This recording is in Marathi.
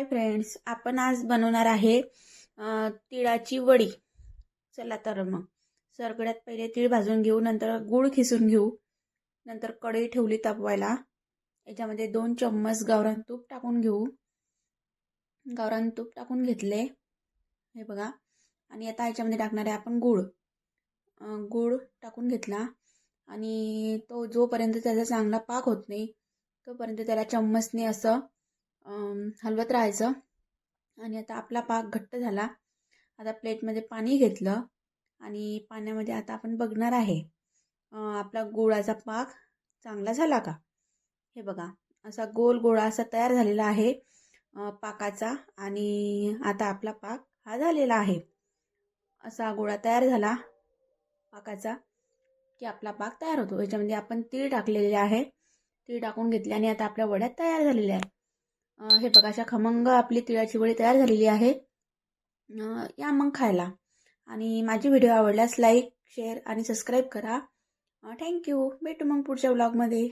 हाय फ्रेंड्स, आपण आज बनवणार आहे तिळाची वडी। चला तर मग सगळ्यात पहिले तीळ भाजून घेऊ, नंतर गूळ खिसून घेऊ, नंतर कढई ठेवली तापवायला। याच्यामध्ये 2 चम्मच गावरान तूप टाकून घेऊ। गावरान तूप टाकून घेतले हे बघा। आणि आता याच्यामध्ये टाकणार आहे आपण गूळ। गूळ टाकून घेतला आणि तो जोपर्यंत त्याचा चांगला पाक होत नाही तोपर्यंत त्याला चम्मचने असं हलवत राहायचं। आणि आता आपला पाक घट्ट झाला। आता प्लेटमध्ये पाणी घेतलं आणि पाण्यामध्ये आता आपण बघणार आहे आपला गुळाचा पाक चांगला झाला का। हे बघा, असा गोल गोळा असा तयार झालेला आहे पाकाचा। आणि आता आपला पाक हा झालेला आहे। असा गोळा तयार झाला पाकाचा की आपला पाक तयार होतो। याच्यामध्ये आपण तीळ टाकलेले आहे, तीळ टाकून घेतले आणि आता आपल्या वड्या तयार झालेल्या आहेत। हे बघा, अशा खमंग आपली तिळाची वडी तयार झालेली आहे। या मग खायला। आणि माझी व्हिडिओ आवडल्यास लाईक, शेअर आणि सबस्क्राईब करा। थँक्यू। भेटू मग पुढच्या व्लॉगमध्ये।